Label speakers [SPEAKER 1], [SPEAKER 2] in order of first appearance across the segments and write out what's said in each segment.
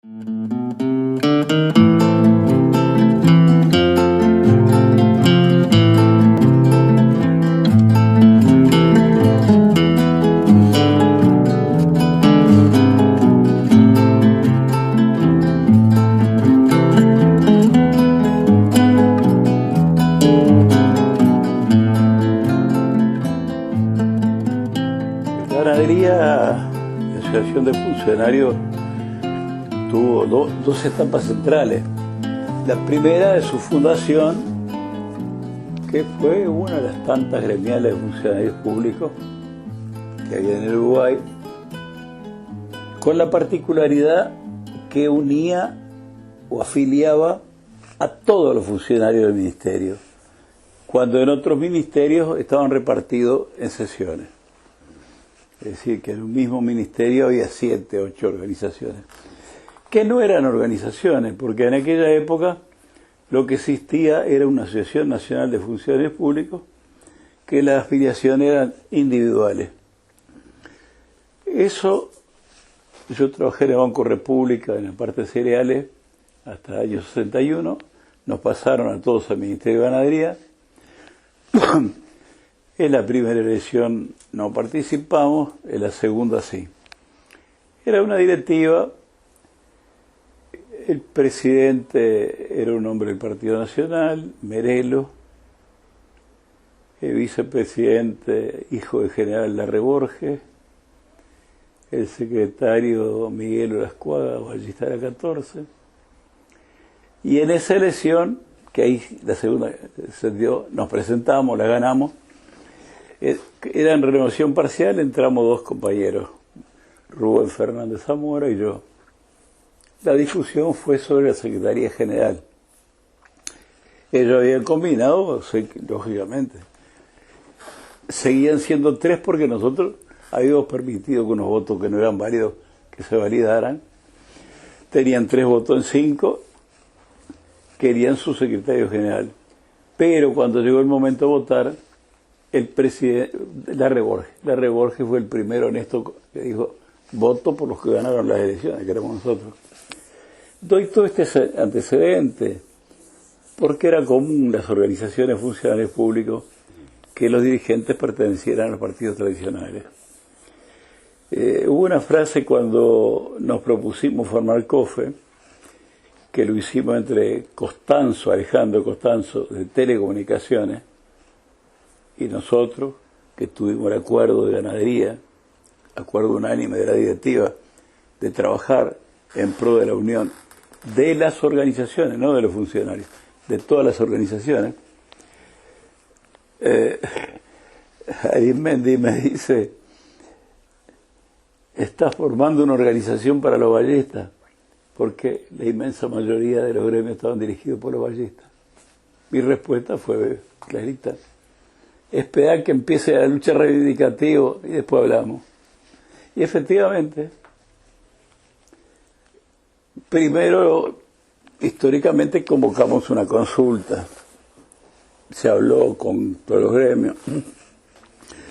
[SPEAKER 1] La Asociación de Funcionarios tuvo dos etapas centrales. La primera de su fundación, que fue una de las tantas gremiales de funcionarios públicos que había en el Uruguay, con la particularidad que unía o afiliaba a todos los funcionarios del ministerio, cuando en otros ministerios estaban repartidos en sesiones. Es decir, que en un mismo ministerio había 7, 8 organizaciones, que no eran organizaciones, porque en aquella época lo que existía era una Asociación Nacional de Funcionarios Públicos, que las afiliaciones eran individuales. Eso, yo trabajé en el Banco República, en la parte de cereales, hasta el año 61, nos pasaron a todos al Ministerio de Ganadería. En la primera elección no participamos, en la segunda sí. Era una directiva, el presidente era un hombre del Partido Nacional, Merelo, el vicepresidente, hijo del general Larre Borges, el secretario Miguel Olascuaga, ballista de la 14, y en esa elección, que ahí la segunda se dio, nos presentamos, la ganamos. Era en renovación parcial, entramos 2 compañeros, Rubén Fernández Zamora y yo. La discusión fue sobre la Secretaría General. Ellos habían combinado, lógicamente. Seguían siendo 3 porque nosotros habíamos permitido que unos votos que no eran válidos que se validaran. Tenían 3 votos en 5, querían su secretario general. Pero cuando llegó el momento de votar, el presidente, Larre Borges fue el primero honesto que dijo, voto por los que ganaron las elecciones, que éramos nosotros. Doy todo este antecedente porque era común en las organizaciones funcionarios públicos que los dirigentes pertenecieran a los partidos tradicionales. Hubo una frase cuando nos propusimos formar COFE, que lo hicimos entre Alejandro Costanzo, de Telecomunicaciones, y nosotros, que tuvimos el acuerdo de ganadería, acuerdo unánime de la directiva, de trabajar en pro de la unión de las organizaciones, no de los funcionarios, de todas las organizaciones. Arismendi me dice, estás formando una organización para los ballistas, porque la inmensa mayoría de los gremios estaban dirigidos por los ballistas. Mi respuesta fue clarita. Esperar que empiece la lucha reivindicativa y después hablamos. Y efectivamente, primero, históricamente convocamos una consulta. Se habló con todos los gremios.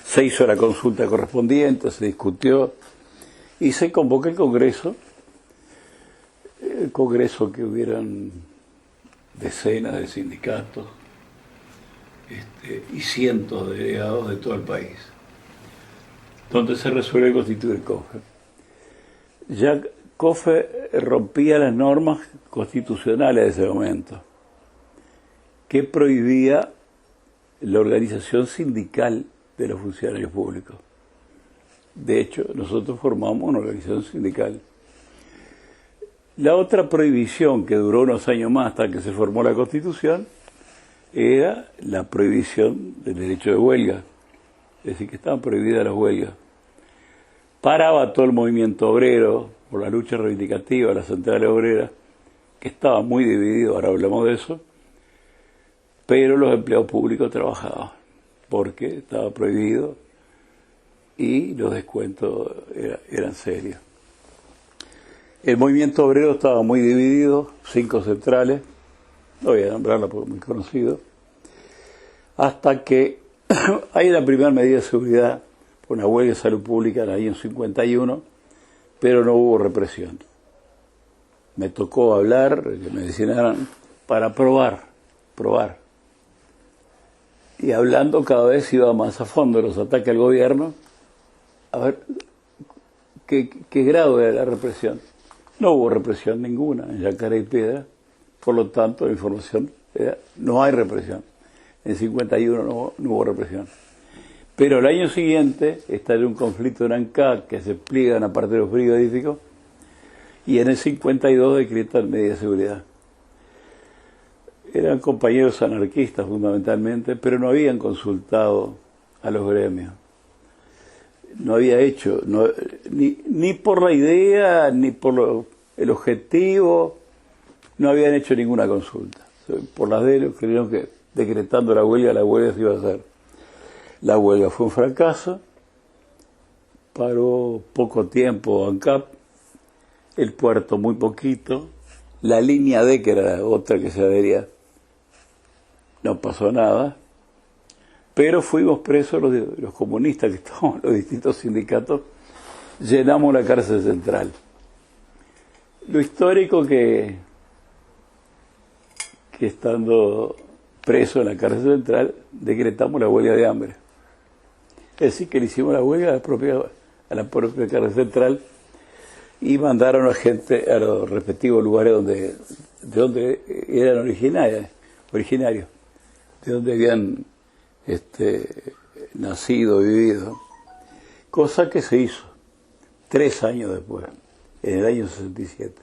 [SPEAKER 1] Se hizo la consulta correspondiente, se discutió y se convoca el Congreso. El Congreso que hubieran decenas de sindicatos, y cientos de delegados de todo el país, donde se resuelve constituir COFE. Ya COFE rompía las normas constitucionales de ese momento, que prohibía la organización sindical de los funcionarios públicos. De hecho, nosotros formamos una organización sindical. La otra prohibición, que duró unos años más hasta que se formó la Constitución, era la prohibición del derecho de huelga. Es decir, que estaban prohibidas las huelgas. Paraba todo el movimiento obrero por la lucha reivindicativa, las centrales obreras, que estaba muy dividido, ahora hablamos de eso, pero los empleados públicos trabajaban, porque estaba prohibido y los descuentos eran serios. El movimiento obrero estaba muy dividido, 5 centrales, no voy a nombrarla porque es muy conocido, hasta que hay la primera medida de seguridad por una huelga de salud pública en el año 51, pero no hubo represión. me tocó hablar, que me designaran para probar. Y hablando cada vez iba más a fondo los ataques al gobierno, a ver qué grado era la represión. No hubo represión ninguna en Yacaré y Piedra, por lo tanto la información era, no hay represión. En 51 no hubo represión. Pero el año siguiente estalló un conflicto en ANCAC que se pliega en aparteros frigoríficos y en el 52 decretan medidas de seguridad. Eran compañeros anarquistas fundamentalmente, pero no habían consultado a los gremios. No había hecho, ni por la idea, ni por el objetivo, no habían hecho ninguna consulta. Por las de ellos creyeron que decretando la huelga se iba a hacer. La huelga fue un fracaso, paró poco tiempo ANCAP, el puerto muy poquito, la línea D, que era otra que se adhería, no pasó nada, pero fuimos presos los comunistas que estábamos en los distintos sindicatos, llenamos la cárcel central. Lo histórico que estando preso en la cárcel central, decretamos la huelga de hambre. Es decir, que le hicimos la huelga a la propia cárcel central y mandaron a gente a los respectivos lugares de donde eran originarios, de donde habían nacido, vivido, cosa que se hizo 3 años después, en el año 67.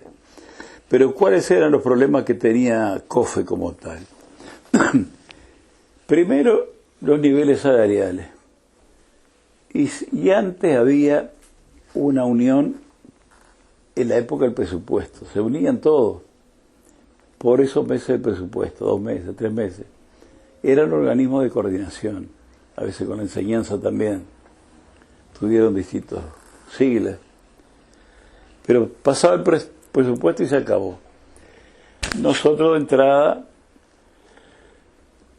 [SPEAKER 1] Pero ¿cuáles eran los problemas que tenía COFE como tal? Primero, los niveles salariales. Y antes había una unión en la época del presupuesto, se unían todos por esos meses del presupuesto, 2 meses, 3 meses. Eran organismos de coordinación, a veces con la enseñanza también, tuvieron distintos siglas, pero pasaba el presupuesto y se acabó. Nosotros de entrada,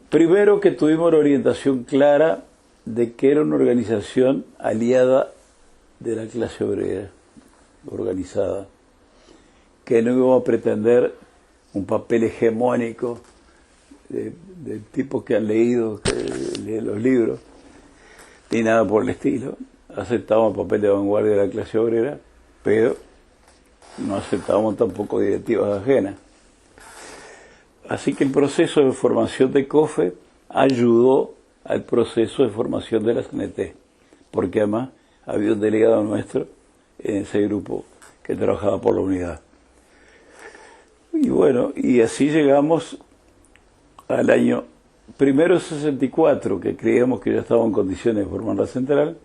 [SPEAKER 1] primero que tuvimos la orientación clara de que era una organización aliada de la clase obrera, organizada, que no íbamos a pretender un papel hegemónico de tipos que han leído los libros, ni nada por el estilo. Aceptábamos el papel de vanguardia de la clase obrera, pero no aceptábamos tampoco directivas ajenas. Así que el proceso de formación de COFE ayudó al proceso de formación de la CNT, porque además había un delegado nuestro en ese grupo que trabajaba por la unidad. Y bueno, y así llegamos al año primero 64, que creíamos que ya estaba en condiciones de formar la central.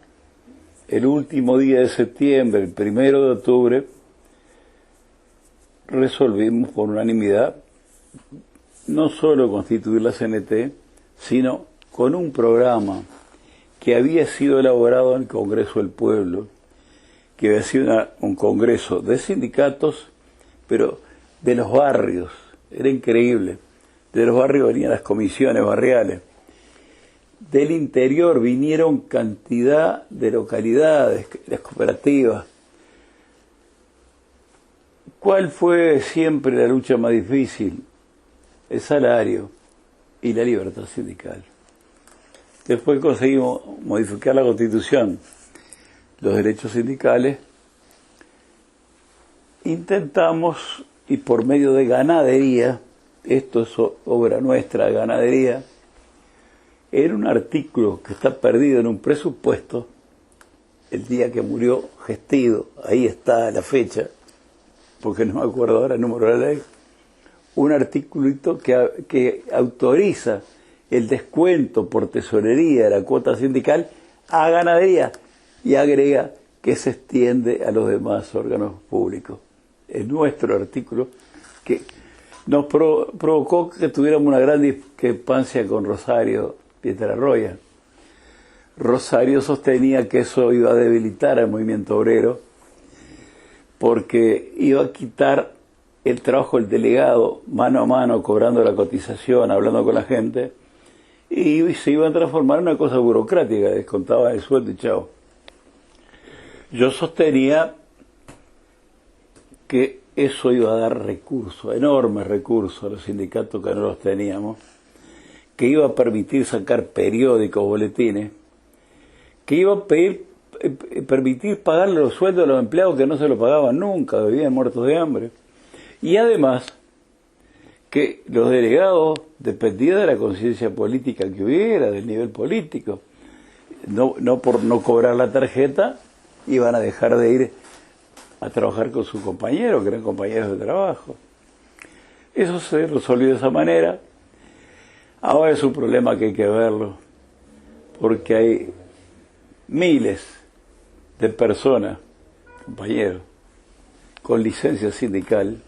[SPEAKER 1] El último día de septiembre, el 1 de octubre, resolvimos por unanimidad no solo constituir la CNT, sino con un programa que había sido elaborado en el Congreso del Pueblo, que había sido un congreso de sindicatos, pero de los barrios. Era increíble. De los barrios venían las comisiones barriales. Del interior vinieron cantidad de localidades, las cooperativas. ¿Cuál fue siempre la lucha más difícil? El salario y la libertad sindical. Después conseguimos modificar la Constitución, los derechos sindicales. Intentamos, y por medio de ganadería, esto es obra nuestra, ganadería, era un artículo que está perdido en un presupuesto, el día que murió Gestido, ahí está la fecha, porque no me acuerdo ahora el número de la ley, un articulito que autoriza el descuento por tesorería de la cuota sindical a ganadería y agrega que se extiende a los demás órganos públicos. Es nuestro artículo que nos provocó que tuviéramos una gran discrepancia con Rosario Pietrarroya. Rosario sostenía que eso iba a debilitar al movimiento obrero porque iba a quitar el trabajo del delegado mano a mano, cobrando la cotización, hablando con la gente, y se iba a transformar en una cosa burocrática, descontaba el sueldo y chao. Yo sostenía que eso iba a dar recursos, enormes recursos a los sindicatos que no los teníamos, que iba a permitir sacar periódicos, boletines, que iba a permitir pagarle los sueldos a los empleados que no se lo pagaban nunca, vivían muertos de hambre. Y además, que los delegados dependían de la conciencia política que hubiera, del nivel político. No por no cobrar la tarjeta, iban a dejar de ir a trabajar con sus compañeros, que eran compañeros de trabajo. Eso se resolvió de esa manera. Ahora es un problema que hay que verlo, porque hay miles de personas, compañeros, con licencia sindical,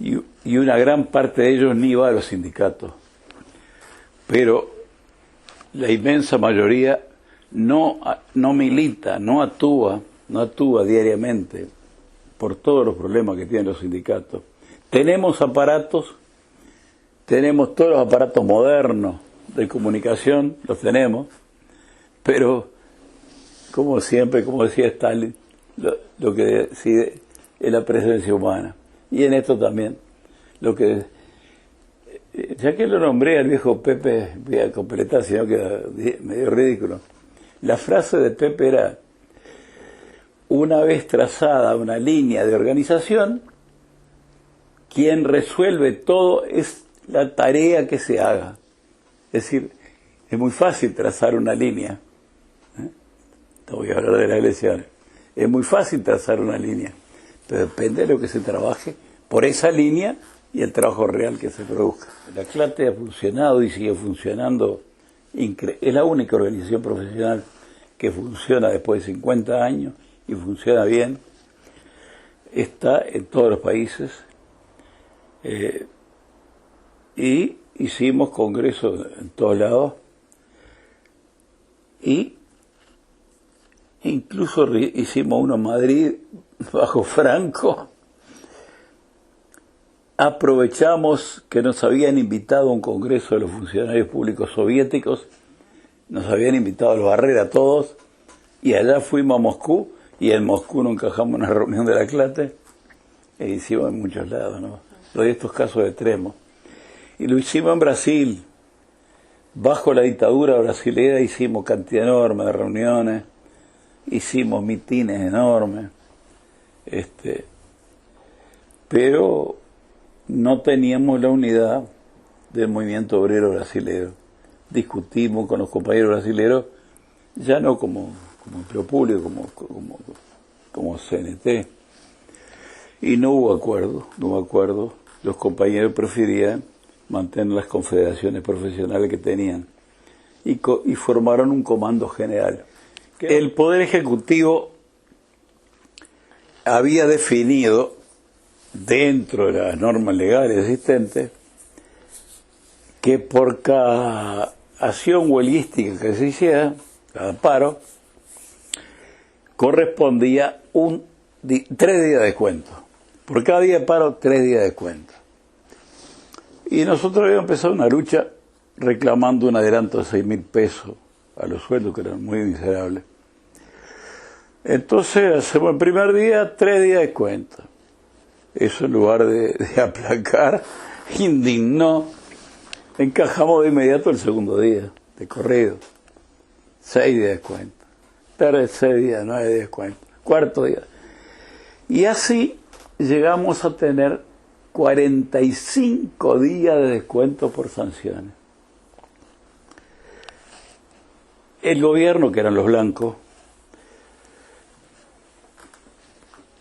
[SPEAKER 1] y una gran parte de ellos ni va a los sindicatos. Pero la inmensa mayoría no milita, no actúa diariamente por todos los problemas que tienen los sindicatos. Tenemos aparatos, tenemos todos los aparatos modernos de comunicación, los tenemos, pero como siempre, como decía Stalin, lo que decide es la presencia humana. Y en esto también, ya que lo nombré al viejo Pepe, voy a completar, si no queda medio ridículo. La frase de Pepe era: una vez trazada una línea de organización, quien resuelve todo es la tarea que se haga. Es decir, es muy fácil trazar una línea. No voy a hablar de las elecciones. Es muy fácil trazar una línea, pero depende de lo que se trabaje por esa línea y el trabajo real que se produzca. La CLATE ha funcionado y sigue funcionando. Es la única organización profesional que funciona después de 50 años y funciona bien. Está en todos los países. Y hicimos congresos en todos lados. Y incluso hicimos uno en Madrid, bajo Franco. Aprovechamos que nos habían invitado a un congreso de los funcionarios públicos soviéticos, nos habían invitado a los Barrera a todos, y allá fuimos a Moscú, y en Moscú nos encajamos en una reunión de la CLATE, e hicimos en muchos lados, ¿no? Doy estos casos extremos. Y lo hicimos en Brasil, bajo la dictadura brasileña hicimos cantidad enorme de reuniones, hicimos mitines enormes, pero no teníamos la unidad del movimiento obrero brasileño. Discutimos con los compañeros brasileños, ya no como empleo público, como CNT, y no hubo acuerdo. Los compañeros preferían mantener las confederaciones profesionales que tenían y formaron un comando general. El Poder Ejecutivo había definido, dentro de las normas legales existentes, que por cada acción huelguística que se hiciera, cada paro, correspondía 3 días de descuento. Por cada día de paro, 3 días de descuento. Y nosotros habíamos empezado una lucha reclamando un adelanto de 6.000 pesos a los sueldos, que eran muy miserables. Entonces hacemos el primer día 3 días de descuento. Eso, en lugar de aplacar, indignó. Encajamos de inmediato el segundo día, de corrido. 6 días de descuento. 6 días, 9 días de descuento. Cuarto día. Y así llegamos a tener 45 días de descuento por sanciones. El gobierno, que eran los blancos,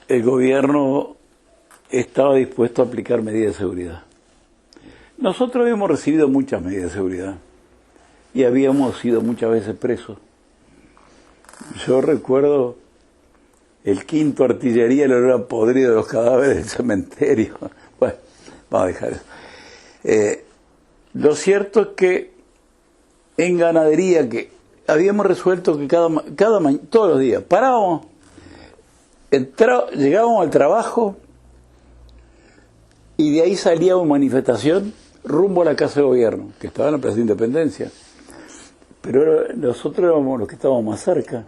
[SPEAKER 1] el gobierno estaba dispuesto a aplicar medidas de seguridad. Nosotros habíamos recibido muchas medidas de seguridad y habíamos sido muchas veces presos. Yo recuerdo el 5º Artillería, el olor a podrido de los cadáveres del cementerio. Bueno, vamos a dejar eso. Lo cierto es que en ganadería, que habíamos resuelto que todos los días parábamos, llegábamos al trabajo y de ahí salía una manifestación rumbo a la Casa de Gobierno, que estaba en la Plaza de Independencia. Pero nosotros éramos los que estábamos más cerca.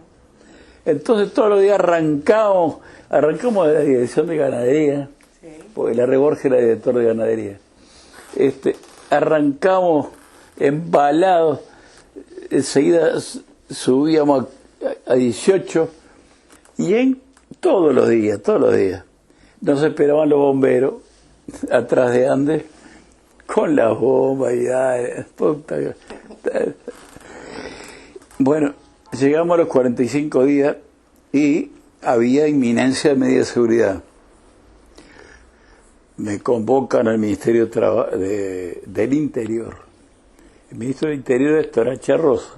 [SPEAKER 1] Entonces todos los días arrancamos de la dirección de ganadería, sí, porque la Reborge era director de ganadería. Arrancamos embalados, enseguida subíamos a 18 y todos los días nos esperaban los bomberos atrás de Andes con las bombas y bueno, llegamos a los 45 días y había inminencia de medidas de seguridad. Me convocan al Ministerio del Interior. El ministro del Interior es Toracha Rosa.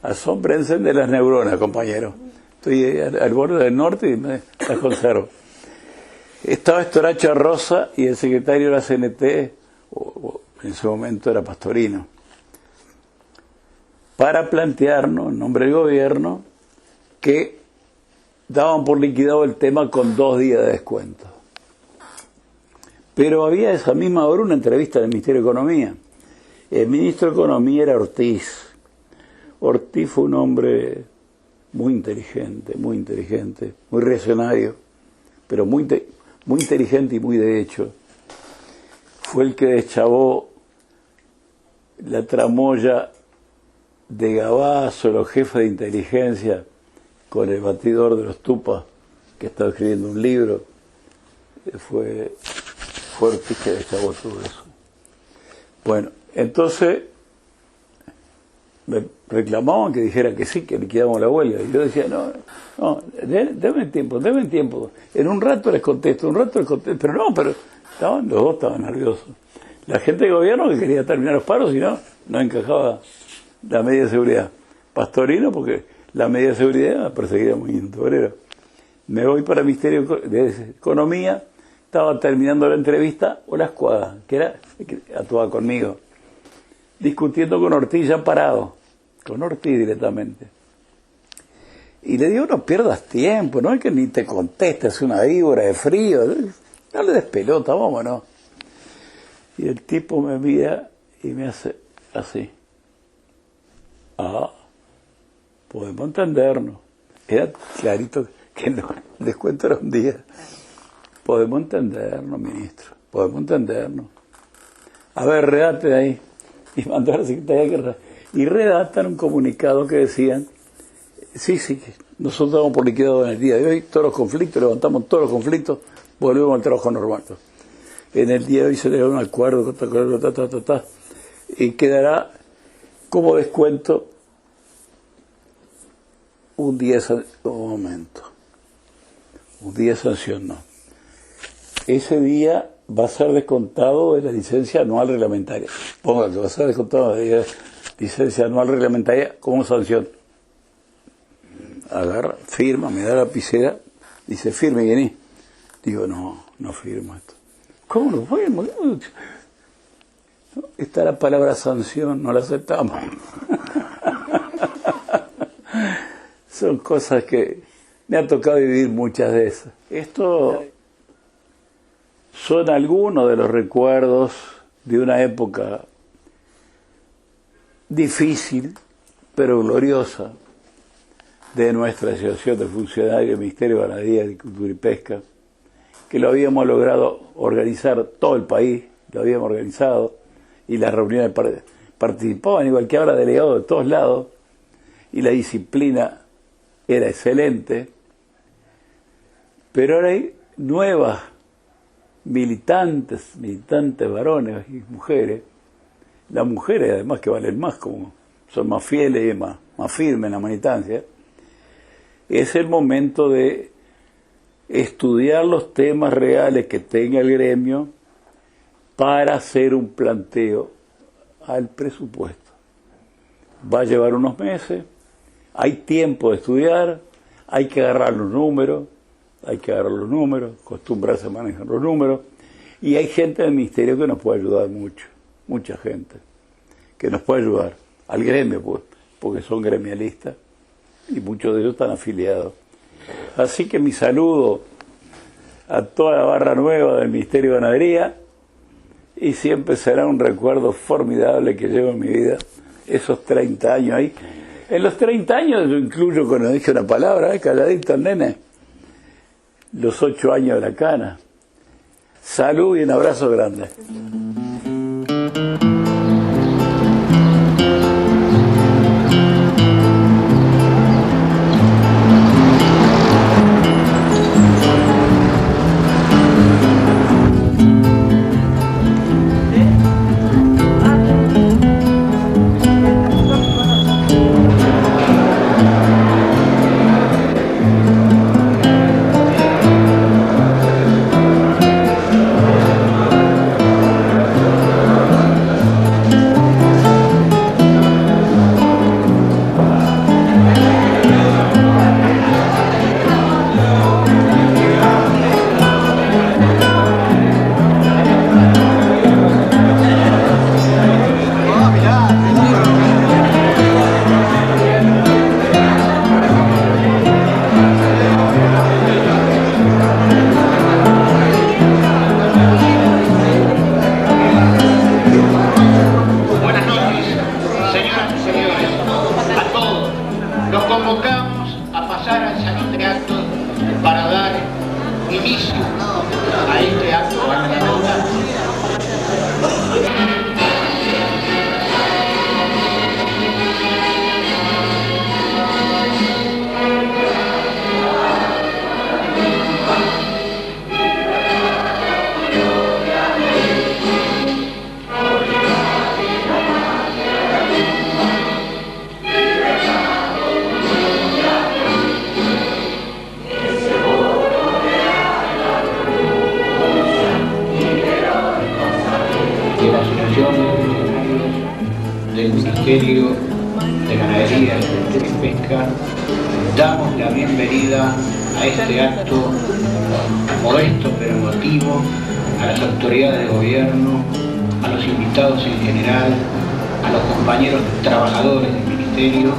[SPEAKER 1] Asómbrense de las neuronas, compañero. Estoy al borde del norte y me las conservo. Estaba Toracha Rosa y el secretario de la CNT, en ese momento era Pastorino, para plantearnos, en nombre del gobierno, que daban por liquidado el tema con 2 días de descuento. Pero había esa misma hora una entrevista del Ministerio de Economía. El ministro de Economía era Ortiz. Ortiz fue un hombre muy inteligente, muy reaccionario, pero muy inteligente y muy de hecho. Fue el que deschavó la tramoya de Gabazo, los jefes de inteligencia, con el batidor de los Tupas, que estaba escribiendo un libro. Fue Ortiz que deschavó todo eso. Bueno, entonces me reclamaban que dijera que sí, que liquidamos la huelga. Y yo decía, no, denme tiempo. En un rato les contesto, pero los dos estaban nerviosos. La gente de gobierno que quería terminar los paros, si no encajaba la medida de seguridad. Pastorino, porque la medida de seguridad me perseguía muy en febrero. Me voy para el Ministerio de Economía, estaba terminando la entrevista, Olascuaga, que actuaba conmigo, discutiendo con Ortiz ya parado, con Ortiz directamente. Y le digo, no pierdas tiempo, no es que ni te contestes una víbora de frío, no le des pelota, vámonos. Y el tipo me mira y me hace así. Podemos entendernos. Era clarito que no, les cuento era un día. Podemos entendernos, ministro, podemos entendernos. A ver, redacte ahí. Y mandó a la secretaria y redactan un comunicado que decían, sí, nosotros damos por liquidado en el día de hoy todos los conflictos, levantamos todos los conflictos, volvemos al trabajo normal. En el día de hoy se le da un acuerdo, y quedará como descuento un día de sanción, no. Ese día va a ser descontado de la licencia anual reglamentaria. Ponga que va a ser descontado de la licencia anual reglamentaria como sanción. Agarra, firma, me da la lapicera, dice firme y vení. Digo, no firmo esto. ¿Cómo no firmo? Está la palabra sanción, no la aceptamos. Son cosas que me ha tocado vivir muchas de esas. Esto son algunos de los recuerdos de una época difícil, pero gloriosa, de nuestra asociación de funcionarios del Ministerio de Ganadería, Agricultura y Pesca, que lo habíamos logrado organizar todo el país, lo habíamos organizado, y las reuniones participaban, igual que ahora, delegados de todos lados, y la disciplina era excelente, pero ahora hay nuevas militantes varones y mujeres. Las mujeres además que valen más, como son más fieles y más firmes en la militancia. Es el momento de estudiar los temas reales que tenga el gremio para hacer un planteo al presupuesto. Va a llevar unos meses, hay tiempo de estudiar, hay que agarrar los números, acostumbrarse a manejar los números, y hay gente del ministerio que nos puede ayudar mucho, mucha gente, que nos puede ayudar, al gremio, pues, porque son gremialistas, y muchos de ellos están afiliados. Así que mi saludo a toda la barra nueva del Ministerio de Ganadería, y siempre será un recuerdo formidable que llevo en mi vida, esos 30 años ahí. En los 30 años yo incluyo, cuando dije una palabra, calladito el nene, los 8 años de la cana. Salud y un abrazo grande.
[SPEAKER 2] Del Ministerio de Ganadería, Agricultura y Pesca, damos la bienvenida a este acto modesto pero emotivo, a las autoridades de gobierno, a los invitados en general, a los compañeros trabajadores del Ministerio